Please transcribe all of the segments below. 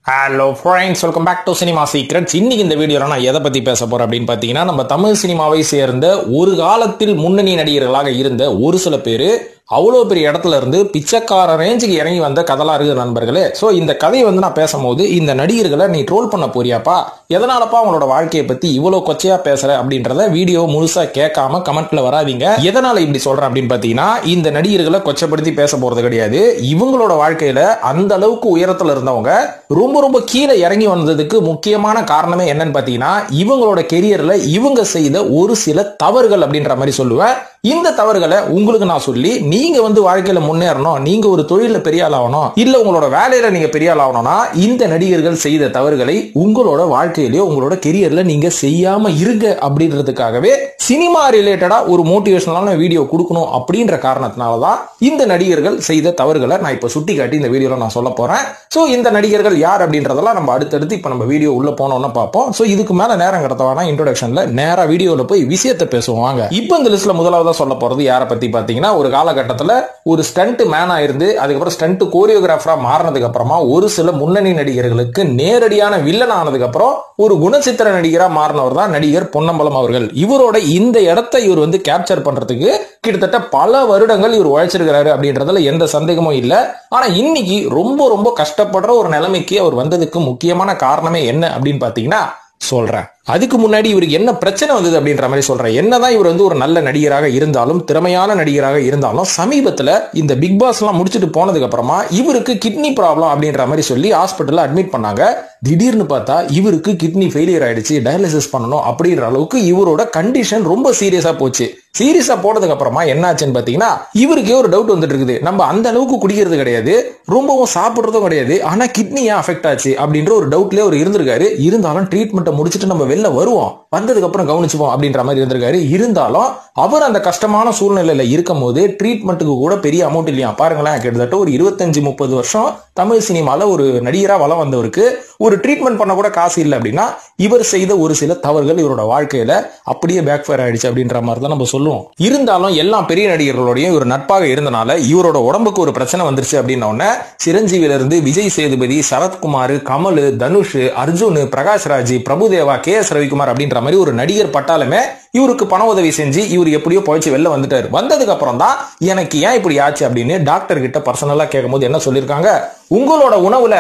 Hello friends, welcome back to cinema secrets. இன்னைக்கு இந்த வீடியோல நான் எதை பத்தி பேச போறேன் அப்படின்னு பாத்தீங்கன்னா, நம்ம தமிழ் சினிமாவை சேர்ந்த ஒரு காலத்தில் முன்னணி நடிகர்களாக இருந்த ஒரு சில பேரு அவ்வளோ பெரிய இடத்துல இருந்து பிச்சைக்கார ரேஞ்சுக்கு இறங்கி வந்த கதலா இருக்குது நண்பர்களே. ஸோ இந்த கதையை நான் பேசும்போது, இந்த நடிகர்களை நீ ட்ரோல் பண்ண போறியாப்பா, எதனாலப்பா அவங்களோட வாழ்க்கையை பத்தி இவ்வளோ கொச்சையா பேசுற அப்படின்றத வீடியோ முழுசா கேட்காம கமெண்ட்ல வராதீங்க. எதனால இப்படி சொல்றேன் அப்படின்னு பாத்தீங்கன்னா, இந்த நடிகர்களை கொச்சப்படுத்தி பேச போறது கிடையாது. இவங்களோட வாழ்க்கையில அந்த அளவுக்கு உயரத்துல இருந்தவங்க ரொம்ப ரொம்ப கீழே இறங்கி வந்ததுக்கு முக்கியமான காரணமே என்னன்னு பாத்தீங்கன்னா, இவங்களோட கெரியர்ல இவங்க செய்த ஒரு சில தவறுகள் அப்படின்ற மாதிரி சொல்லுவேன். இந்த தவறுகளை உங்களுக்கு நான் சொல்லி நீங்க வாழ்க்கையில முன்னேறணும், நீங்க ஒரு தொழில பெரிய ஆள் ஆகணும், இல்ல உங்களோட வேலையில நீங்க பெரிய ஆள் ஆகணும்னா இந்த நடிகர்கள் செய்த தவறுகளை உங்களோட வாழ்க்கையிலயோ உங்களோட கெரியர்ல நீங்க செய்யாம இருங்க அப்படின்றதுக்காகவே சினிமா ரிலேட்டடா ஒரு மோட்டிவேஷனலான வீடியோ கொடுக்கணும் அப்படின்ற காரணத்தினாலதான் இந்த நடிகர்கள் செய்த தவறுகளை நான் இப்ப சுட்டி காட்டி இந்த வீடியோல நான் சொல்ல போறேன். சோ இந்த நடிகர்கள் யார் அப்படின்றதெல்லாம் நம்ம அடுத்தடுத்து இப்ப நம்ம வீடியோ உள்ள போனோம்னா பார்ப்போம். சோ இதுக்கு மேல நேரம் கடத்தவானா இன்ட்ரோடக்ஷன்ல நேரா வீடியோல போய் விஷயத்தை பேசுவாங்க. இப்ப இந்த லிஸ்ட்ல முதலாவது சொல்ல போறது யாரை பத்தி பாத்தீங்கன்னா, ஒரு காலகட்டத்தில் ஒரு ஸ்டண்ட் மேனா இருந்து அதுக்கப்புறம் ஸ்டண்ட் கோரியோகிராஃபரா மாறினதுக்கு அப்புறமா ஒரு சில முன்னணி நடிகர்களுக்கு நேரடியான வில்லன் ஆனதுக்கு அப்புறம் ஒரு குணச்சித்திர நடிகரா மாறினவர் தான் நடிகர் பொன்னம்பலம் அவர்கள். இவரோட இந்த இடத்தை இவர் கேப்சர் பண்றதுக்கு கிட்டத்தட்ட பல வருடங்கள் இவர் உழைச்சிருக்கிறாரு அப்படின்றதுல எந்த சந்தேகமும் இல்ல. ஆனா இன்னைக்கு ரொம்ப ரொம்ப கஷ்டப்படுற ஒரு நிலைமைக்கு அவர் வந்ததுக்கு முக்கியமான காரணமே என்ன அப்படின்னு பாத்தீங்கன்னா சொல்றேன். அதுக்கு முன்னாடி இவருக்கு என்ன பிரச்சனை வந்தது அப்படின்ற மாதிரி சொல்றேன். என்னதான் இவர் ஒரு நல்ல நடிகராக இருந்தாலும், திறமையான நடிகராக இருந்தாலும், சமீபத்துல இந்த பிக் பாஸ் எல்லாம் முடிச்சுட்டு போனதுக்கு அப்புறமா இவருக்கு கிட்னி ப்ராப்ளம் அப்படின்ற மாதிரி சொல்லி ஹாஸ்பிட்டல்ல அட்மிட் பண்ணாங்க. திடீர்னு பார்த்தா இவருக்கு கிட்னி ஃபெயிலியர் ஆயிடுச்சு, டயாலிசிஸ் பண்ணணும் அப்படின்ற அளவுக்கு இவரோட கண்டிஷன் ரொம்ப சீரியஸா போச்சு. சீரியஸா போனதுக்கு அப்புறமா என்னாச்சுன்னு பாத்தீங்கன்னா, இவருக்கே ஒரு டவுட் வந்துட்டு இருக்குது. நம்ம அந்த அளவுக்கு குடிக்கிறது கிடையாது, ரொம்பவும் சாப்பிடுறதும் கிடையாது, ஆனா கிட்னி ஏன் அஃபெக்ட் ஆச்சு அப்படின்ற ஒரு டவுட்லயே அவர் இருந்திருக்காரு. இருந்தாலும் ட்ரீட்மெண்ட்டை முடிச்சுட்டு நம்ம வெளில வருவோம், வந்ததுக்கு அப்புறம் கவனிச்சுப்போம் அப்படின்ற மாதிரி இருந்திருக்காரு. இருந்தாலும் அவர் அந்த கஷ்டமான சூழ்நிலையில இருக்கும் போது ட்ரீட்மெண்ட்டுக்கு கூட பெரிய அமௌண்ட் இல்லையா. பாருங்களேன், கிட்டத்தட்ட ஒரு 25-30 வருஷம் தமிழ் சினிமால ஒரு நடிகரா வளம் வந்தவருக்கு ஒரு ட்ரீட்மெண்ட் பண்ண கூட காசு இல்லை அப்படின்னா, இவர் செய்த ஒரு சில தவறுகள் இவரோட வாழ்க்கையில அப்படியே பேக் ஃபயர் ஆயிடுச்சு அப்படின்ற மாதிரி தான் நம்ம சொல்லுவோம். இருந்தாலும் எல்லா பெரிய நடிகர்களோடையும் இவர் நட்பாக இருந்தனால இவரோட உடம்புக்கு ஒரு பிரச்சனை வந்துருச்சு அப்படின்ன உடனே சிரஞ்சீவில இருந்து விஜய் சேதுபதி, சரத்குமார், கமல், தனுஷ், அர்ஜுன், பிரகாஷ்ராஜ், பிரபுதேவா, KS ரவிக்குமார் அப்படின்ற மாதிரி ஒரு நடிகர் பட்டாலுமே இவருக்கு பண உதவி செஞ்சு இவர் எப்படியோ பழிச்சு வெளில வந்துட்டாரு. வந்ததுக்கு அப்புறம் தான் எனக்கு ஏன் இப்படி ஆச்சு அப்படின்னு டாக்டர் கிட்ட பர்சனலா கேட்கும் போது என்ன சொல்லியிருக்காங்க, உங்களோட உணவுல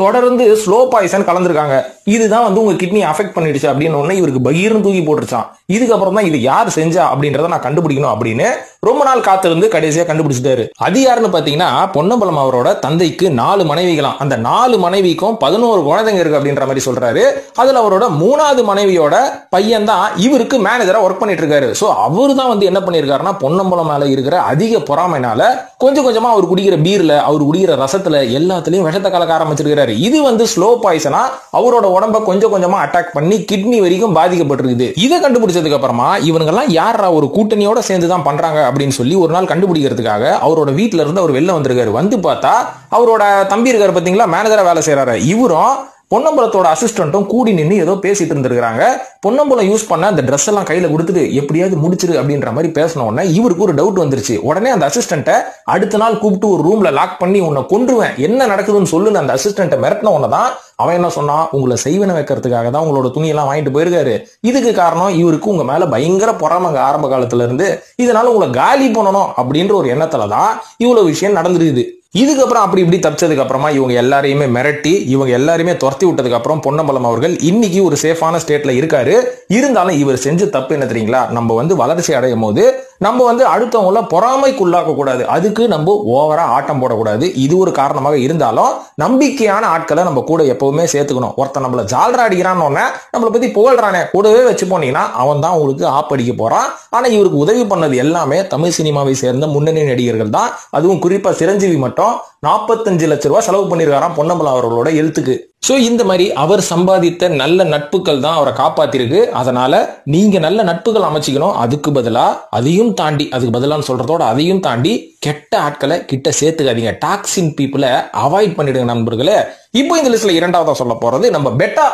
தொடர்ந்து ஸ்லோ பாய்சன் கலந்துருக்காங்க, இதுதான் உங்க கிட்னி அஃபெக்ட் பண்ணிடுச்சு அப்படின்னு உடனே இவருக்கு பகீர்னு தூக்கி போட்டுருச்சான். இதுக்கப்புறம் தான் இது யார் செஞ்சா அப்படின்றத நான் கண்டுபிடிக்கணும் அப்படின்னு ரொம்ப நாள் காத்திருந்து கடைசியா கண்டுபிடிச்சிட்டாரு. அது யாருன்னு பாத்தீங்கன்னா, பொன்னம்பலம் அவரோட தந்தைக்கு 4 மனைவிகளாம். அந்த 4 மனைவிக்கும் 11 குழந்தைங்க இருக்கு அப்படின்ற மாதிரி சொல்றாரு. அதுல அவரோட 3வது மனைவியோட பையன் தான் இவருக்கு மேனேஜரா ஒர்க் பண்ணிட்டு இருக்காரு. சோ அவரு தான் என்ன பண்ணிருக்காருன்னா, பொன்னம்பலம் மேல இருக்கிற அதிக பொறாமைனால கொஞ்சம் கொஞ்சமா அவர் குடிக்கிற பீர்ல, அவர் குடிக்கிற ரசத்துல எல்லாத்துலயும் விஷத்தை கலக்க ஆரம்பிச்சிருக்காரு. இது ஸ்லோ பாய்சனா அவரோட உடம்ப கொஞ்சம் கொஞ்சமா அட்டாக் பண்ணி கிட்னி வரைக்கும் பாதிக்கப்பட்டிருக்குது. இதை கண்டுபிடிச்சதுக்கு அப்புறமா இவங்கெல்லாம் யாரா ஒரு கூட்டணியோட சேர்ந்து தான் பண்றாங்க அப்படின்னு சொல்லி ஒரு நாள் கண்டுபிடிக்கிறதுக்காக அவரோட வீட்டுல இருந்து அவர் வெளில வந்திருக்காரு. வந்து பார்த்தா அவரோட தம்பி இருக்காரு பாத்தீங்களா, மேனேஜரா வேலை செய்யறாரு, இவரும் பொன்னம்பலத்தோட அசிஸ்டன்ட்டும் கூடி நின்று ஏதோ பேசிட்டு இருந்திருக்காங்க. பொன்னம்பலம் யூஸ் பண்ண அந்த ட்ரெஸ் எல்லாம் கையில கொடுத்துட்டு எப்படியாவது முடிச்சிரு அப்படின்ற மாதிரி பேசின உடனே இவருக்கு ஒரு டவுட் வந்துருச்சு. உடனே அந்த அசிஸ்டன்ட்டை அடுத்த நாள் கூப்பிட்டு ஒரு ரூம்ல லாக் பண்ணி உன்னை கொன்றுவேன், என்ன நடக்குதுன்னு சொல்லுன்னு அந்த அசிஸ்டன்ட்டை மிரட்டின உடனேதான் அவன் என்ன சொன்னா, உங்களை செய்வன வைக்கிறதுக்காக தான் உங்களோட துணியெல்லாம் வாங்கிட்டு போயிருக்காரு. இதுக்கு காரணம் இவருக்கு உங்க மேல பயங்கர பொறாமங்க ஆரம்ப காலத்துல இருந்து, இதனால உங்களை காலி பண்ணணும் அப்படின்ற ஒரு எண்ணத்துலதான் இவ்வளவு விஷயம் நடந்துருக்குது. இதுக்கப்புறம் அப்படி இப்படி தப்பிச்சதுக்கு அப்புறமா இவங்க எல்லாரையுமே மிரட்டி இவங்க எல்லாருமே துரத்தி விட்டதுக்கு அப்புறம் பொன்னம்பலம் அவர்கள் இன்னைக்கு ஒரு சேஃபான ஸ்டேட்ல இருக்காரு. இருந்தாலும் இவர் செஞ்ச தப்பு என்ன தெரியுங்களா, நம்ம வளர்ச்சி அடையும் போது நம்ம அடுத்தவங்கள பொறாமைக்குள்ளாக்க கூடாது, அதுக்கு நம்ம ஓவரா ஆட்டம் போடக்கூடாது. இது ஒரு காரணமாக இருந்தாலும் நம்பிக்கையான ஆட்களை நம்ம கூட எப்பவுமே சேர்த்துக்கணும். ஒருத்தன் நம்மள ஜால்ரா அடிக்கிறான்னு நம்மளை பத்தி புகழ்றானே கூடவே வச்சு போனீங்கன்னா அவன் தான் உங்களுக்கு ஆப்படிக்க போறான். ஆனா இவருக்கு உதவி பண்ணது எல்லாமே தமிழ் சினிமாவை சேர்ந்த முன்னணி நடிகர்கள் தான். அதுவும் குறிப்பா சிரஞ்சீவி மட்டும் 45 லட்சம் ரூபாய் செலவு பண்ணிருக்காராம் பொன்னம்பலம் அவர்களோட எழுத்துக்கு. சோ இந்த மாதிரி அவர் சம்பாதித்த நல்ல நட்புகள் தான் அவரை காப்பாத்திருக்கு. அதனால நீங்க நல்ல நட்புகள் அமைச்சிக்கணும். அதுக்கு பதிலா அதையும் தாண்டி, அதுக்கு பதிலான்னு சொல்றதோட அதையும் தாண்டி கெட்ட ஆட்களை கிட்ட சேர்த்துக்காதீங்க. டாக்ஸின் பீப்புளை அவாய்ட் பண்ணிடுங்க நண்பர்களே. இப்போ இந்த லிஸ்ட்ல இரண்டாவதா சொல்ல போறது நம்ம பெட்டா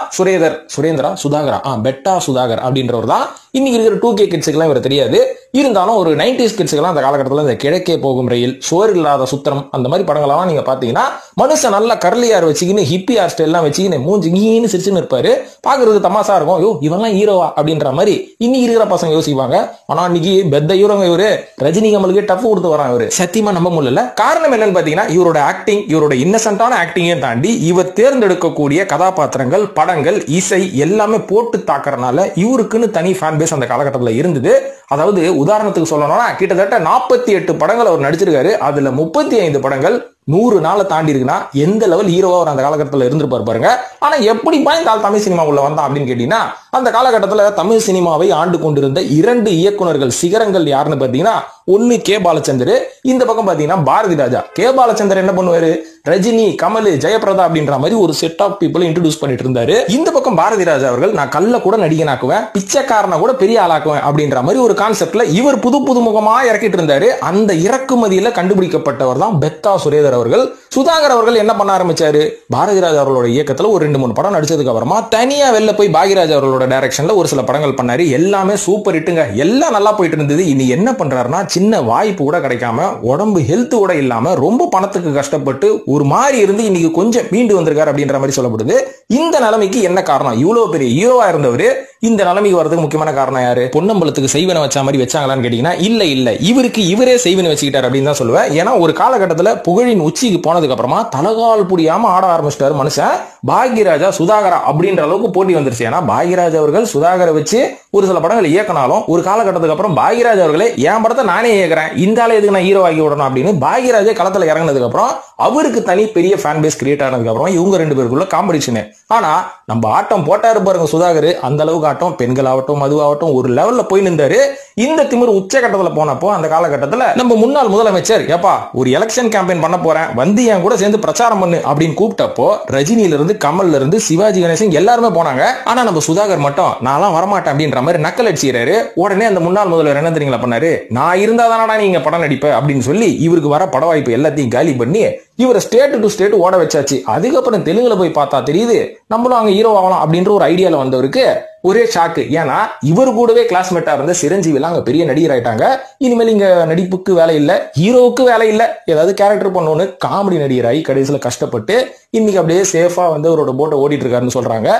சுதாகர் அப்படின்றவர் தான். இன்னைக்கு இருக்கிற 2K கிட்ஸுக்கெல்லாம் இவர் தெரியாது. இருந்தாலும் ஒரு 90s கிட்ஸுக்கெல்லாம் அந்த காலகட்டத்தில் இந்த கிழக்கே போகும் ரயில், சோறு இல்லாத சுத்திரம், அந்த மாதிரி படங்களெல்லாம் நீங்க பாத்தீங்கன்னா மனுஷன் நல்லா கர்லியார் வச்சுக்கின்னு ஹிப்பி ஹேர் ஸ்டைல்லாம் வச்சுக்கின்னு மூஞ்சின்னு சிரிச்சுன்னு இருப்பாரு. பாக்குறதுக்கு தமாசா இருக்கும். யோ இவெல்லாம் ஹீரோவா அப்படின்ற மாதிரி இன்னைக்கு இருக்கிற பசங்க யோசிப்பாங்க. ஆனா இன்னைக்கு பெத்த ஹீரோங்க இவரு. ரஜினி கமலுக்கு டஃப் கொடுத்து வரான் இவரு. சத்தியமா நம்ப முடியல. காரணம் என்னன்னு பாத்தீங்கன்னா இவரோட ஆக்டிங், இவரோட இன்னசென்டான ஆக்டிங்கையும் தாண்டி இவர் தேர்ந்தெடுக்கக்கூடிய கதாபாத்திரங்கள், படங்கள், இசை எல்லாமே போட்டு தாக்குறதுனால இவருக்குன்னு தனி ஃபேன் பேஸ் அந்த காலகட்டத்தில் இருந்தது. அதாவது உதாரணத்துக்கு சொல்லணும்னா கிட்டத்தட்ட 48 படங்கள் அவர் நடிச்சிருக்காரு. அதுல 35 படங்கள் 100 நாளை தாண்டி இருக்குன்னா எந்த லெவல் ஹீரோவா அவர் அந்த காலகட்டத்தில் இருந்திருப்பாரு பாருங்க. ஆனா எப்படி இந்த தமிழ் சினிமாவுள்ள வந்தான் அப்படின்னு கேட்டீங்கன்னா, அந்த காலகட்டத்தில் தமிழ் சினிமாவை ஆண்டு கொண்டிருந்த 2 இயக்குனர்கள் சிகரங்கள் யாருன்னு பாத்தீங்கன்னா, ஒன்னு கே பாலச்சந்தர், இந்த பக்கம் பாத்தீங்கன்னா பாரதி ராஜா. கே பாலச்சந்தர் என்ன பண்ணுவாரு, ரஜினி, கமல், ஜெயபிரதா அப்படின்ற மாதிரி ஒரு செட் ஆஃப் பீப்புள் இன்ட்ரோடியூஸ் பண்ணிட்டு இருந்தாரு. இந்த பக்கம் பாரதி ராஜா அவர்கள் நான் கல்ல கூட நடிகனாக்குவேன், பிச்சைக்காரனை கூட பெரிய ஆளாக்குவேன் அப்படின்ற மாதிரி ஒரு கான்செப்ட்ல இவர் புது முகமா இறக்கிட்டு இருந்தாரு. அந்த இறக்குமதியில கண்டுபிடிக்கப்பட்டவர் தான் பெத்தா சுரேதர் அவர்கள். சுதாகர் அவர்கள் என்ன பண்ண ஆரம்பிச்சாரு, பாரதிராஜ் அவர்களோட இயக்கத்துல ஒரு 2-3 படம் நடிச்சதுக்கு அப்புறமா தனியா வெளில போய் பாக்யராஜ் அவர்களோட டைரக்ஷன்ல ஒரு சில படங்கள் பண்ணாரு. எல்லாமே சூப்பர் ஹிட்டுங்க, எல்லாம் நல்லா போயிட்டு இருந்தது. இனி என்ன பண்றாருன்னா, சின்ன வாய்ப்பு கூட கிடைக்காம, உடம்பு ஹெல்த் கூட இல்லாம, ரொம்ப பணத்துக்கு கஷ்டப்பட்டு ஒரு மாதிரி இருந்து இன்னைக்கு கொஞ்சம் மீண்டு வந்திருக்காரு அப்படின்ற மாதிரி சொல்லப்படுது. இந்த நிலைமைக்கு என்ன காரணம், இவ்வளவு பெரிய ஹீரோவா இருந்தவரு இந்த நிலைமைக்கு வரதுக்கு முக்கியமான காரணம் யாரு, பொன்னம்பலத்துக்கு செய்வன வச்ச மாதிரி வச்சாங்களான்னு கேட்டீங்கன்னா இல்ல, இவருக்கு இவரே செய்வன வச்சுக்கிட்டாரு அப்படின்னு தான் சொல்லுவேன். ஏன்னா ஒரு காலகட்டத்தில் புகழின் உச்சிக்கு போனதுக்கு அப்புறமா தலகால் புடியாம ஆட ஆரம்பிச்சிட்டாரு மனுஷன். பாக்யராஜா சுதாகரா அப்படின்ற அளவுக்கு போட்டி வந்துருச்சு. ஏன்னா பாக்யராஜ் அவர்கள் சுதாகரை வச்சு ஒரு சில படங்கள் இயக்கினாலும் ஒரு காலகட்டத்துக்கு அப்புறம் பாக்யராஜ் அவர்களே என் படத்தை நானே இயக்குறேன், இந்த ஆளு எதுக்கு நான் ஹீரோ ஆகி விடணும் அப்படின்னு பாக்யராஜே களத்துல இறங்கினதுக்கு அப்புறம் அவருக்கு தனி பெரிய ஃபேன் பேஸ் கிரியேட் ஆனதுக்கு அப்புறம் இவங்க 2 பேருக்குள்ள காம்படிஷன். ஆனா நம்ம ஆட்டம் போட்டாரு பாருங்க சுதாகர், அந்த அளவுக்கு ஆட்டம் பெண்கள் ஆகட்டும் மதுவாகட்டும் ஒரு லெவல்ல போய் நின்றாரு. இந்த திமிர் உச்சகட்டத்தில் போனப்போ அந்த காலகட்டத்தில் நம்ம முன்னாள் முதலமைச்சர் ஏப்பா ஒரு எலெக்ஷன் கேம்பெயின் பண்ண போறேன், வந்து என் கூட சேர்ந்து பிரச்சாரம் பண்ணு அப்படின்னு கூப்பிட்டப்போ ரஜினியில இருந்து கமல்ல இருந்து சிவாஜி கணேசன் எல்லாருமே போனாங்க. ஆனா நம்ம சுதாகர் மட்டும் நான்லாம் வரமாட்டேன் அப்படின்ற மாதிரி நக்கல் அடிச்சுறாரு. உடனே அந்த முன்னாள் முதல்வர் என்ன தெரியுங்களா பண்ணாரு, நான் இருந்தா தானடா நீங்க படம் நடிப்ப அப்படின்னு சொல்லி இவருக்கு வர பட வாய்ப்பு எல்லாத்தையும் காலி பண்ணி இவரை ஸ்டேட் டு ஸ்டேட் ஓட வச்சாச்சு. அதுக்கப்புறம் தெலுங்குல போய் பார்த்தா தெரியுது நம்மளும் அங்க ஹீரோ ஆகலாம் அப்படின்ற ஒரு ஐடியால வந்தவருக்கு ஒரே ஷாக்கு. ஏன்னா இவர் கூடவே கிளாஸ்மேட்டா இருந்த சிரஞ்சீவி அங்க பெரிய நடிகர் ஆயிட்டாங்க. இனிமேல் இங்க நடிப்புக்கு வேலை இல்ல, ஹீரோவுக்கு வேலை இல்ல, ஏதாவது கேரக்டர் பண்ணணும்னு காமெடி நடிகராகி கடைசியில கஷ்டப்பட்டு இன்னைக்கு அப்படியே சேஃபா வந்து அவரோட போட்டை ஓடிட்டு இருக்காருன்னு சொல்றாங்க.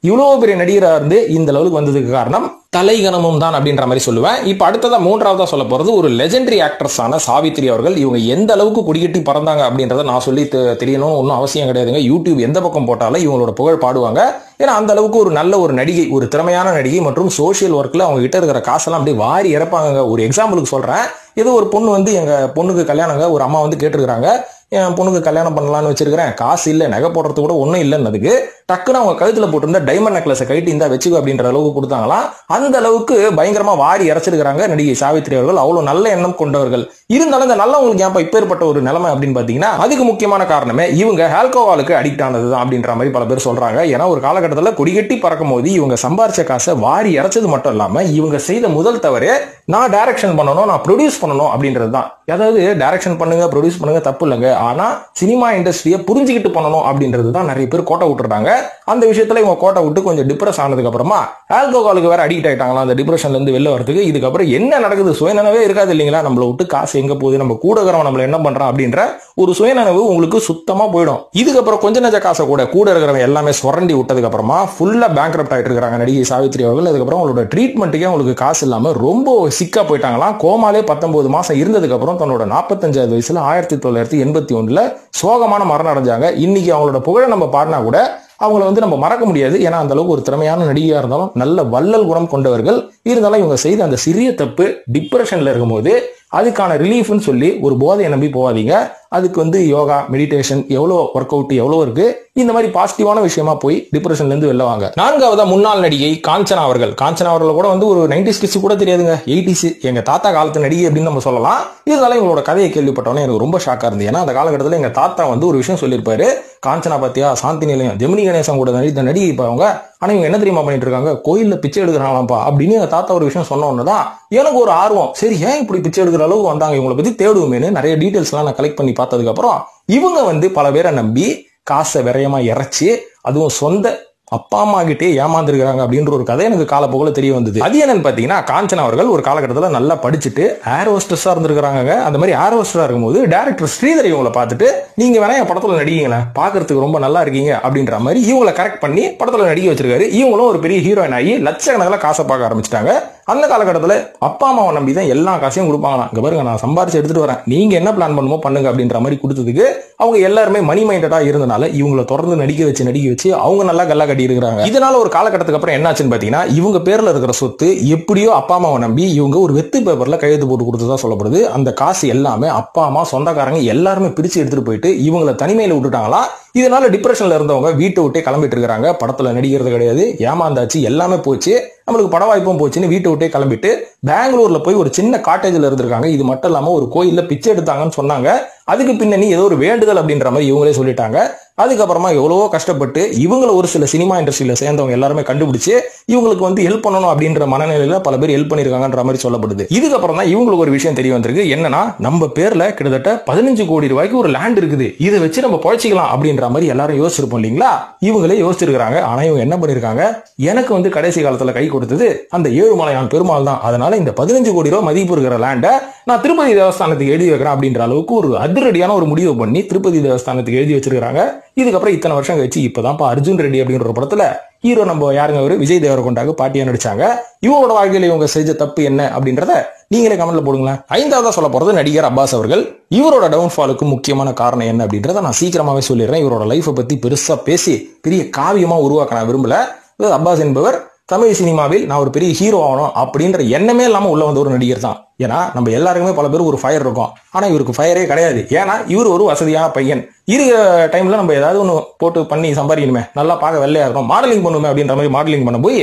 இவ்வளவு பெரிய நடிகரா இருந்து இந்த லெவலுக்கு வந்ததுக்கு காரணம் தலைகணமும் தான் அப்படின்ற மாதிரி சொல்லுவேன். இப்ப அடுத்ததா 3ஆவதா சொல்ல போறது ஒரு லெஜெண்டரி ஆக்ட்ரஸான சாவித்ரி அவர்கள். இவங்க எந்த அளவுக்கு குடிக்கட்டி பறந்தாங்க அப்படின்றத நான் சொல்லி தெரியணும்னு ஒன்றும் அவசியம் கிடையாதுங்க. யூடியூப் எந்த பக்கம் போட்டாலும் இவங்களோட புகழ் பாடுவாங்க. ஏன்னா அந்த அளவுக்கு ஒரு நல்ல ஒரு நடிகை, ஒரு திறமையான நடிகை மற்றும் சோசியல் ஒர்க்ல அவங்க கிட்ட இருக்கிற காசெல்லாம் அப்படியே வாரி இறப்பாங்க. ஒரு எக்ஸாம்பிளுக்கு சொல்றேன், ஏதோ ஒரு பொண்ணு வந்து எங்க பொண்ணுக்கு கல்யாணங்க ஒரு அம்மா வந்து கேட்டிருக்காங்க, என் பொண்ணுக்கு கல்யாணம் பண்ணலாம்னு வச்சிருக்கிறேன், காசு இல்ல, நகை போடுறது கூட ஒன்றும் இல்லைன்னதுக்கு டக்குன்னு அவங்க கழுத்துல போட்டிருந்த டைமண்ட் நெக்லஸை கைட்டு இந்த வச்சுக்கோ அப்படின்ற அளவுக்கு கொடுத்தாங்களாம். அந்த அளவுக்கு பயங்கரமா வாரி இறைச்சிருக்கிறாங்க நடிகை சாவித்ரி அவர்கள். அவ்வளவு நல்ல எண்ணம் கொண்டவர்கள். இருந்தாலும் இந்த நல்லவங்களுக்கு ஏன் இப்பேற்பட்ட ஒரு நிலைமை அப்படின்னு பாத்தீங்கன்னா அதுக்கு முக்கியமான காரணமே இவங்க ஆல்கோஹாலுக்கு அடிக்ட் ஆனதுதான் அப்படின்ற மாதிரி பல பேர் சொல்றாங்க. ஏன்னா ஒரு காலகட்டத்தில் கொடிகட்டி பறக்கும் போது இவங்க சம்பாரிச்ச காசை வாரி இறைச்சது மட்டும் இல்லாம இவங்க செய்த முதல் தவறு நான் டைரக்ஷன் பண்ணணும், நான் ப்ரொடியூஸ் பண்ணணும் அப்படின்றது தான். அதாவது டைரக்ஷன் பண்ணுங்க, ப்ரொடியூஸ் பண்ணுங்க, தப்பு இல்லைங்க. ஆனா சினிமா இண்டஸ்ட்ரியை புரிஞ்சுக்கிட்டு பண்ணணும் அப்படின்றது தான் நிறைய பேர் கோட்டை விட்டுறாங்க. அந்த விஷயத்துல இவங்க கோட்டை விட்டு கொஞ்சம் டிப்ரெஸ் ஆனதுக்கு அப்புறமா ஆல்கோஹாலுக்கு வேற அடிக்ட் ஆயிட்டாங்களா. அந்த டிப்ரெஷன்ல இருந்து வெளில வரதுக்கு இதுக்கப்புறம் என்ன நடக்குது, சுயநனவே இருக்காது இல்லைங்களா. நம்மளை விட்டு காசு எங்க போகுது, நம்ம கூட இருக்கிறவன் நம்மள என்ன பண்றான் அப்படின்ற ஒரு சுயநனவு உங்களுக்கு சுத்தமா போயிடும். இதுக்கப்புறம் கொஞ்ச நெஞ்ச காசை கூட இருக்கிறவங்க எல்லாமே சுரண்டி விட்டதுக்கு அப்புறமா ஃபுல்லா பேங்க்ரப்ட் ஆயிட்டு இருக்காங்க நடிகை சாவித்ரி அவர்கள். அதுக்கப்புறம் அவங்களோட ட்ரீட்மெண்ட்டுக்கே அவங்களுக்கு காசு இல்லாம ரொம்ப சிக்கா போயிட்டாங்களாம். கோமாலே 19 மாசம் இருந்ததுக்கு அப்புறம் தன்னோட 45வது வயசுல 1981 சோகமான மரணம் அடைஞ்சாங்க. இன்னைக்கு அவங்களோட புகழை நம்ம பாடினா கூட அவங்கள வந்து நம்ம மறக்க முடியாது. ஏன்னா அந்த அளவுக்கு ஒரு திறமையான நடிகையா இருந்தாலும் நல்ல வள்ளல் குணம் கொண்டவர்கள். இருந்தாலும் இவங்க செய்த அந்த சிறிய தப்பு டிப்ரெஷன்ல இருக்கும்போது அதுக்கான ரிலீஃப்னு சொல்லி ஒரு போதையை நம்பி போகாதீங்க. அதுக்கு வந்து யோகா, மெடிடேஷன், எவ்வளோ ஒர்க் அவுட் எவ்வளோ இருக்கு, இந்த மாதிரி பாசிட்டிவான விஷயமா போய் டிப்ரெஷன்ல இருந்து வெளில வாங்க. 4ஆவதா முன்னாள் நடிகை காஞ்சனா அவர்கள். காஞ்சனா அவர்கள் கூட வந்து ஒரு 90s கிட்ஸ் கூட தெரியாதுங்க, 80s எங்க தாத்தா காலத்து நடிகை அப்படின்னு நம்ம சொல்லலாம். இருந்தாலும் இவங்களோட கதையை கேள்விப்பட்டோன்னே எனக்கு ரொம்ப ஷாக்கா இருந்தது. ஏன்னா அந்த காலகட்டத்தில் எங்க தாத்தா வந்து ஒரு விஷயம் சொல்லியிருப்பாரு, காஞ்சனா பாத்தியா சாந்தி நிலையம் ஜெமினி கணேசன் கூட நடித்த நடிகை இப்ப அவங்க, ஆனா இவங்க என்ன தெரியுமா பண்ணிட்டு இருக்காங்க, கோயில்ல பிச்சை எடுக்கிறாங்களாம்ப்பா அப்படின்னு எங்க தாத்தா ஒரு விஷயம் சொன்ன உடனேதான் எனக்கு ஒரு ஆர்வம், சரி ஏன் இப்படி பிச்சை எடுக்கிற அளவுக்கு வந்தாங்க, இவங்களை பத்தி தேடுவோமேனு நிறைய டீடைல்ஸ் எல்லாம் நான் கலெக்ட் பண்ணி பார்த்ததுக்கு அப்புறம் இவங்க வந்து பல பேரை நம்பி காசை விரயமா இறைச்சி, அதுவும் சொந்த அப்பா அம்மா கிட்டே ஏமாந்துருக்காங்க அப்படின்ற ஒரு கதை எனக்கு காலப்போக்கில் தெரிய வந்தது. அது என்னன்னு பாத்தீங்கன்னா, காஞ்சனா அவர்கள் ஒரு காலகட்டத்தில் நல்லா படிச்சுட்டு ஏர் ஹோஸ்டஸா இருந்திருக்காங்க. அந்த மாதிரி ஏர் ஹோஸ்டஸா இருக்கும்போது டைரக்டர் ஸ்ரீதர் இவங்களை பார்த்துட்டு, நீங்க வேணா என் படத்துல நடிகீங்களேன், பாக்குறதுக்கு ரொம்ப நல்லா இருக்கீங்க அப்படின்ற மாதிரி இவங்களை கரெக்ட் பண்ணி படத்துல நடிக்க வச்சிருக்காரு. இவங்களும் ஒரு பெரிய ஹீரோயின் ஆகி லட்சக்கணக்கில் காசை பார்க்க ஆரம்பிச்சிட்டாங்க. அந்த காலகட்டத்தில் அப்பா அம்மாவை நம்பி தான் எல்லா காசையும் கொடுப்பாங்களாம். இங்க பாருங்க, நான் சம்பாரிச்சு எடுத்துட்டு வரேன், நீங்க என்ன பிளான் பண்ணுமோ பண்ணுங்க அப்படின்ற மாதிரி கொடுத்ததுக்கு அவங்க எல்லாருமே மணி மைண்டடா இருந்தனால இவங்களை தொடர்ந்து நடிக்க வச்சு அவங்க நல்லா கல்லா கட்டி இருக்கிறாங்க. இதனால ஒரு காலகட்டத்துக்கு அப்புறம் என்னாச்சுன்னு பாத்தீங்கன்னா, இவங்க பேர்ல இருக்கிற சொத்து எப்படியோ அப்பா அம்மாவை நம்பி இவங்க ஒரு வெத்து பேப்பர்ல கையெழுத்து போட்டு கொடுத்ததா சொல்லப்படுது. அந்த காசு எல்லாமே அப்பா அம்மா சொந்தக்காரங்க எல்லாருமே பிரிச்சு எடுத்துட்டு போயிட்டு இவங்களை தனிமையில விட்டுட்டாங்களா. இதனால டிப்ரெஷன்ல இருந்தவங்க வீட்டை விட்டே கிளம்பிட்டு இருக்காங்க. படத்துல நடிக்கிறது கிடையாது, ஏமாந்தாச்சு, எல்லாமே போச்சு, நம்மளுக்கு பட வாய்ப்பும் போச்சுன்னு வீட்டை விட்டே கிளம்பிட்டு பெங்களூர்ல போய் ஒரு சின்ன காட்டேஜ்ல இருந்திருக்காங்க. இது மட்டும் இல்லாம ஒரு கோயில்ல பிச்சை எடுத்தாங்கன்னு சொன்னாங்க. அதுக்கு பின்னணி ஏதோ ஒரு வேண்டுதல் அப்படின்ற மாதிரி இவங்களே சொல்லிட்டாங்க. அதுக்கப்புறமா எவ்வளவோ கஷ்டப்பட்டு இவங்களை ஒரு சில சினிமா இண்டஸ்ட்ரியில சேர்ந்தவங்க எல்லாருமே கண்டுபிடிச்சு இவங்களுக்கு வந்து ஹெல்ப் பண்ணணும் அப்படின்ற மனநிலையில பல பேர் ஹெல்ப் பண்ணிருக்காங்கன்ற மாதிரி சொல்லப்படுது. இதுக்கப்புறம் தான் இவங்களுக்கு ஒரு விஷயம் தெரிய வந்திருக்கு. என்னன்னா, நம்ம பேர்ல கிட்டத்தட்ட 15 கோடி ரூபாய்க்கு ஒரு லேண்ட் இருக்குது, இதை வச்சு நம்ம பழச்சிக்கலாம் அப்படின்ற மாதிரி எல்லாரும் யோசிச்சிருப்போம் இல்லைங்களா. இவங்களே யோசிச்சிருக்காங்க. ஆனா இவங்க என்ன பண்ணிருக்காங்க, எனக்கு வந்து கடைசி காலத்துல கை கொடுத்தது அந்த ஏழுமலையான் பெருமாள் தான், அதனால இந்த 15 கோடி ரூபாய் மதிப்பு இருக்கிற லேண்டை நான் திருப்பதி தேவஸ்தானத்துக்கு எழுதி வைக்கிறேன் அப்படின்ற அளவுக்கு ஒரு அதிரடியான ஒரு முடிவு பண்ணி திருப்பதி தேவஸ்தானத்துக்கு எழுதி வச்சிருக்காங்க. இதுக்கப்புறம் இத்தனை வருஷம் கழிச்சு இப்பதான் அர்ஜுன் ரெட்டி அப்படின்ற ஒரு படத்துல ஹீரோ நம்ம யாருங்க அவரு விஜய் தேவரகொண்டாக்கு பாட்டியா நடிச்சாங்க. இவங்களோட வாழ்க்கையில இவங்க செஞ்ச தப்பு என்ன அப்படின்றத நீங்களே கமெண்ட்ல போடுங்களேன். ஐந்தாவதா சொல்ல போறது நடிகர் அப்பாஸ் அவர்கள். இவரோட டவுன்ஃபாலுக்கு முக்கியமான காரணம் என்ன அப்படின்றத நான் சீக்கிரமாவே சொல்லிடுறேன். இவரோட லைஃபை பத்தி பெருசா பேசி பெரிய காவியமா உருவாக்க நான் விரும்பல. அப்பாஸ் என்பவர் தமிழ் சினிமாவில் நான் ஒரு பெரிய ஹீரோ ஆகணும் அப்படின்ற எண்ணமே இல்லாம உள்ள வந்த ஒரு நடிகர் தான். ஏன்னா நம்ம எல்லாருக்குமே பல பேர் ஒரு ஃபயர் இருக்கும், ஆனா இவருக்கு ஃபயரே கிடையாது. ஏன்னா இவர் ஒரு வசதியான பையன். இருக்கிற டைம்ல நம்ம ஏதாவது ஒன்று போட்டு பண்ணி சம்பாதிக்கணுமே, நல்லா பார்க்க வெள்ளையா இருக்கும், மாடலிங் பண்ணுமே அப்படின்ற மாதிரி மாடலிங் பண்ண போய்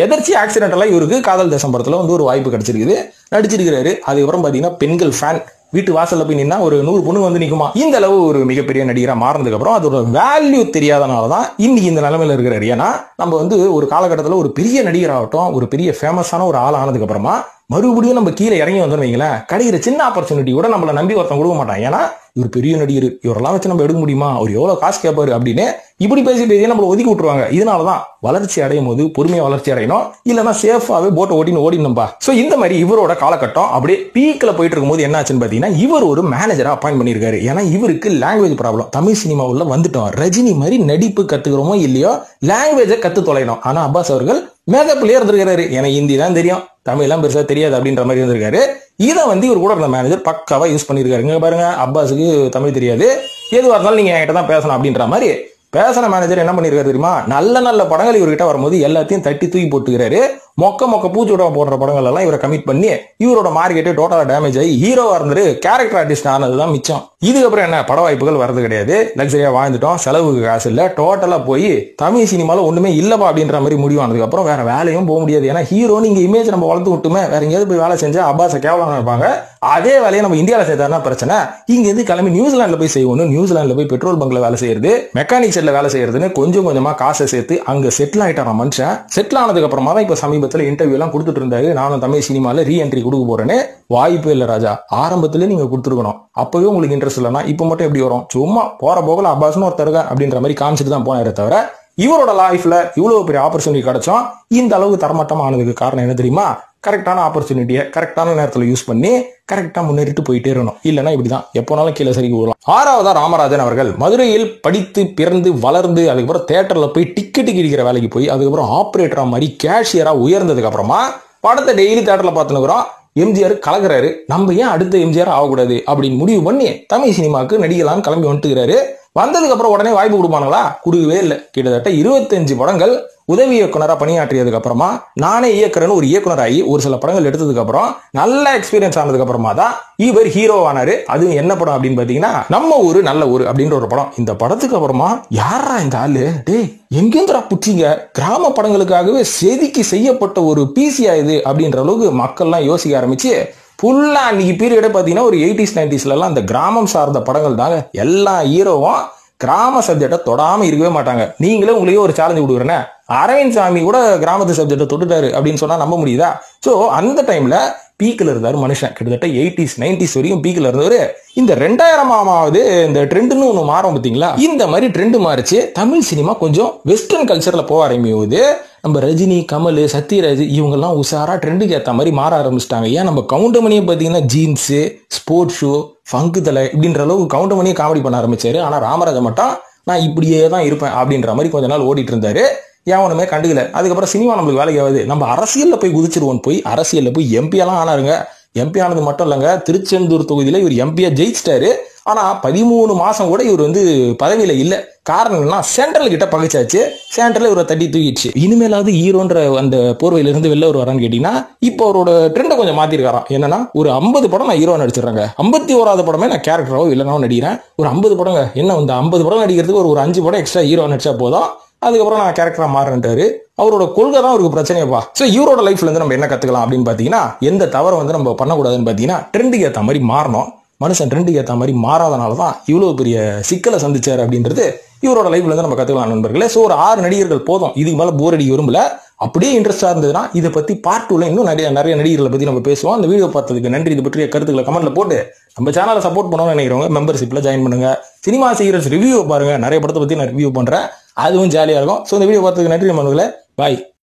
எதர்ச்சி ஆக்சிடென்டெல்லாம் இவருக்கு காதல் தேசம் படத்துல வந்து ஒரு வாய்ப்பு கிடைச்சிருக்குது, நடிச்சிருக்கிறாரு. அதுக்கப்புறம் பாத்தீங்கன்னா பெண்கள் ஃபேன், வீட்டு வாசல்ல போய் நின்னா ஒரு 100 பொண்ணு வந்து நிக்குமா. இந்த அளவு ஒரு மிகப்பெரிய நடிகரா மாறினதுக்கு அப்புறம் அதோட வேல்யூ தெரியாதனாலதான் இன்னைக்கு இந்த நிலைமையில இருக்கிறாரு. ஏன்னா நம்ம வந்து ஒரு காலகட்டத்தில் ஒரு பெரிய நடிகர் ஆகட்டும், ஒரு பெரிய ஃபேமஸான ஒரு ஆள் ஆனதுக்கு அப்புறமா மறுபடியும் நம்ம கீழே இறங்கி வந்தோம் வைங்களேன், கிடைக்கிற சின்ன ஆப்பர்ச்சுனிட்டி கூட நம்மள நம்பி ஒருத்தன் கொடுக்க மாட்டான். ஏன்னா இவர் பெரிய நடிகர், இவரெல்லாம் வச்சு நம்ம எடுக்க முடியுமா, அவர் எவ்வளவு காசு கேட்பாரு அப்படின்னு இப்படி பேசி நம்மள ஒதுக்கி விட்டுருவாங்க. இதனாலதான் வளர்ச்சி அடையும் போது பொறுமையா வளர்ச்சி அடையணும், இல்லைன்னா சேஃபாவே போட்டை ஓடினோம்பா. சோ இந்த மாதிரி இவரோட காலகட்டம் அப்படியே பீக்ல போயிட்டு இருக்கும்போது என்னாச்சுன்னு பாத்தீங்கன்னா, இவர் ஒரு மேனேஜரா அப்பாயிண்ட் பண்ணிருக்காரு. ஏன்னா இவருக்கு லாங்குவேஜ் ப்ராப்ளம். தமிழ் சினிமாவுல வந்துட்டோம், ரஜினி மாதிரி நடிப்பு கத்துக்கிறோமோ இல்லையோ லாங்குவேஜை கத்து தொலைணும். ஆனா அப்பாஸ் அவர்கள் மேக்கப்லயே இருந்திருக்காரு. எனக்கு ஹிந்தி தான் தெரியும், தமிழ்லாம் பெருசா தெரியாது அப்படின்ற மாதிரி இருந்திருக்காரு. இதை வந்து இவர் கூட இருந்த மேனேஜர் பக்காவா யூஸ் பண்ணிருக்காரு. இங்க பாருங்க, அப்பாஸுக்கு தமிழ் தெரியாது, எதுவாக இருந்தாலும் நீங்க என்கிட்ட தான் பேசணும் அப்படின்ற மாதிரி பேசின மேனேஜர் என்ன பண்ணிருக்காரு தெரியுமா, நல்ல நல்ல படங்கள் இவர்கிட்ட வரும்போது எல்லாத்தையும் தட்டி தூக்கி போட்டுக்கிறாரு. மொக்க பூச்சோட போடுற படங்கள் எல்லாம் இவரை கமிட் பண்ணி இவரோட மார்க்கெட்டே டோட்டலா டேமேஜ் ஆகி ஹீரோவா இருந்து கேரக்டர் ஆர்டிஸ்ட் ஆனதுதான் மிச்சம். இதுக்கப்புறம் என்ன, பட வாய்ப்புகள் வரது கிடையாது, லக்ஸரியா வாழ்ந்துட்டோம், செலவுக்கு காசு இல்ல, டோட்டலா போய் தமிழ் சினிமால ஒண்ணுமே இல்லப்பா அப்படின்ற மாதிரி முடிவானதுக்கு அப்புறம் வேற வேலையும் போக முடியாது. ஏன்னா ஹீரோன்னு இங்க இமேஜ் நம்ம வளர்த்து விட்டுமே, வேற எங்கேயாவது போய் வேலை செஞ்சா அப்பாஸை கேவலம் நினைப்பாங்க. அதே வேலையை நம்ம இந்தியாவில செய்தாருன்னா பிரச்சனை, இங்க இருந்து கிளம்பி நியூசிலாந்துல போய் செய்யணும், நியூசிலாந்துல போய் பெட்ரோல் பங்க்ல வேலை செய்யறது, மெக்கானிக் செட்ல வேலை செய்யறதுன்னு கொஞ்சம் கொஞ்சமா காசை சேர்த்து அங்க செட்டில் ஆயிட்டான மனுஷன். செட்டில் ஆனதுக்கு அப்புறமா தான் இப்ப சமீபத்தில் இன்டர்வியூ எல்லாம் கொடுத்துட்டு இருந்தாரு, நானும் தமிழ் சினிமால ரீஎன்ட்ரி கொடுக்க போறேன்னு. வாய்ப்பே இல்ல ராஜா, ஆரம்பத்திலே நீங்க கொடுத்துருக்கணும், அப்பவே உங்களுக்கு இன்ட்ரெஸ்ட் இல்லைன்னா இப்ப மட்டும் எப்படி வரும், சும்மா போற போகல அப்பாஸ்னு ஒருத்தருங்க அப்படின்ற மாதிரி காமிச்சிட்டு தான் போனாரே தவிர இவரோட லைஃப்ல இவ்வளவு பெரிய ஆப்பர்ச்சுனிட்டி கிடைச்சோம் இந்த அளவுக்கு தரமட்டமா ஆனதுக்கு காரணம் என்ன தெரியுமா, கரெக்டான ஆப்பர்ச்சுனிட்டியை கரெக்டான நேரத்தில் யூஸ் பண்ணி கரெக்டா முன்னேறிட்டு போயிட்டே இருக்கணும். இல்லைன்னா இப்படிதான் எப்போனாலும் கீழே சரி போகலாம். ஆறாவதா ராமராஜன் அவர்கள் மதுரையில் படித்து பிறந்து வளர்ந்து அதுக்கப்புறம் தியேட்டர்ல போய் டிக்கெட் கிடைக்கிற வேலைக்கு போய் அதுக்கப்புறம் ஆபரேட்டரா மாதிரி கேஷியரா உயர்ந்ததுக்கு அப்புறமா படத்தை டெய்லி தியேட்டர்ல பார்த்துனுக்குறோம். எம்ஜிஆர் கலக்குறாரு, நம்ம ஏன் அடுத்த எம்ஜிஆர் ஆகக்கூடாது அப்படின்னு முடிவு பண்ணி தமிழ் சினிமாவுக்கு நடிகலான்னு கிளம்பி வந்துட்டுக்கிறாரு. வந்ததுக்கு அப்புறம் உடனே வாய்ப்பு கொடுப்பாங்களா, கொடுக்கவே இல்லை. கிட்டத்தட்ட 25 படங்கள் உதவி இயக்குனரா பணியாற்றியதுக்கு அப்புறமா நானே இயக்குறேன்னு ஒரு இயக்குனர் ஆகி ஒரு சில படங்கள் எடுத்ததுக்கு அப்புறம் நல்ல எக்ஸ்பீரியன்ஸ் ஆனதுக்கு அப்புறமா தான் இவர் ஹீரோ ஆனாரு. அதுவும் என்ன படம் அப்படின்னு பாத்தீங்கன்னா, நம்ம ஊரு நல்ல ஊரு அப்படின்ற ஒரு படம். இந்த படத்துக்கு அப்புறமா யாரா இந்த ஆளு, டேய் எங்கேந்திரா புச்சிங்க, கிராம படங்களுக்காகவே செதுக்கி செய்யப்பட்ட ஒரு பிசியா இது அப்படின்ற அளவுக்கு மக்கள்லாம் யோசிக்க ஆரம்பிச்சு ஃபுல்லா அன்னைக்கு பீரியடே பாத்தீங்கன்னா ஒரு 80s 90sல எல்லாம் அந்த கிராமம் சார்ந்த படங்கள் தாங்க. எல்லா ஹீரோவும் கிராம சப்ஜெக்டை தொடாம இருக்கவே மாட்டாங்க. நீங்களே உங்களுக்கு ஒரு சேலஞ்சு கொடுக்குறேன், அரவிந்த் சாமி கூட கிராமத்து சப்ஜெக்டை தொட்டுட்டாரு அப்படின்னு சொன்னா நம்ப முடியுதா? சோ அந்த டைம்ல பீக்கில் இருந்தார் மனுஷன். கிட்டத்தட்ட 80s 90s வரைக்கும் பீக்கில் இருந்தவர். இந்த 2000ஆவது இந்த ட்ரெண்டுன்னு ஒன்று மாறும் பார்த்தீங்களா, இந்த மாதிரி ட்ரெண்டு மாறிச்சு. தமிழ் சினிமா கொஞ்சம் வெஸ்டர்ன் கல்ச்சரில் போக ஆரம்பிக்குது. நம்ம ரஜினி, கமல், சத்யராஜ் இவங்கெல்லாம் உஷாரா ட்ரெண்டுக்கு ஏற்ற மாதிரி மாற ஆரம்பிச்சிட்டாங்க. ஏன் நம்ம கவுண்டமணியை பார்த்தீங்கன்னா ஜீன்ஸு, ஸ்போர்ட்ஸ் ஷூ, ஃபங்கு தலை இப்படின்ற அளவுக்கு கவுண்டமணியை காமெடி பண்ண ஆரம்பிச்சாரு. ஆனால் ராமராஜன் மட்டும் நான் இப்படியே தான் இருப்பேன் அப்படின்ற மாதிரி கொஞ்ச நாள் ஓடிட்டு இருந்தாரு. எவனுமே கண்டுக்கல. அதுக்கப்புறம் சினிமா நம்மளுக்கு வேலைக்கு ஆகுது, நம்ம அரசியல்ல போய் குதிச்சிருவோம். போய் அரசியல்ல போய் எம்பியெல்லாம் ஆனாருங்க. எம்பி ஆனது மட்டும் இல்லைங்க, திருச்செந்தூர் தொகுதியில இவர் எம்பியா ஜெயிச்சிட்டாரு. ஆனா 13 மாசம் கூட இவர் பதவியில இல்ல. காரணம் என்னன்னா, சென்ட்ரல் கிட்ட பகைச்சாச்சு. சென்ட்ரல் இவரை தட்டி தூக்கிடுச்சு. இனிமேலாவது ஹீரோன்ற அந்த போர்வையில இருந்து வெளில வரான்னு கேட்டீங்கன்னா, இப்போ அவரோட ட்ரெண்டை கொஞ்சம் மாத்திருக்காராம். என்னன்னா, ஒரு 50 படம் நான் ஹீரோ நடிச்சிடறேங்க, 51வது படமே நான் கேரக்டராவோ இல்லைனாவும் நடிக்கிறேன். ஒரு 50 படங்க என்ன, இந்த 50 படம் நடிக்கிறதுக்கு ஒரு 5 படம் எக்ஸ்ட்ரா ஹீரோ நடிச்சா போதும், அதுக்கப்புறம் நான் கேரக்டரா மாறேன்ட்டாரு. அவரோட கொள்கை தான் அவருக்கு பிரச்சனைப்பா. ஸோ இவரோட லைஃப்ல இருந்து நம்ம என்ன கத்துக்கலாம் அப்படின்னு பாத்தீங்கன்னா, எந்த தவறை நம்ம பண்ணக்கூடாதுன்னு பாத்தீங்கன்னா, ட்ரெண்டுக்கு ஏற்ற மாதிரி மாறணும். மனுஷன் ட்ரெண்டுக்கு ஏற்ற மாதிரி மாறாதனால தான் இவ்வளவு பெரிய சிக்கலை சந்திச்சாரு அப்படின்றது இவரோட லைஃப்ல இருந்து நம்ம கத்துக்கலாம் நண்பர்களே. ஸோ ஒரு 6 நடிகர்கள் போதும், இதுக்கு மேல போர் அடிக்க விரும்பல. அப்படியே இன்ட்ரெஸ்டா இருந்ததுன்னா இதை பத்தி பார்ட் 2ல இன்னும் நிறைய நடிகர்களை பத்தி நம்ம பேசுவோம். அந்த வீடியோ பார்த்ததுக்கு நன்றி. இது பற்றிய கருத்துக்களை கமெண்ட்ல போட்டு நம்ம சேனலை சப்போர்ட் பண்ணணும்னு நினைக்கிறவங்க மெம்பர்ஷிப்ல ஜாயின் பண்ணுங்க. சினிமா சீரியல்ஸ் ரிவ்யூ பாருங்க, நிறைய படத்தை பத்தி நான் ரிவ்யூ பண்றேன், அதுவும் ஜாலியா இருக்கும். ஸோ இந்த வீடியோ பார்த்ததுக்கு நன்றி நண்பர்களே. பாய்.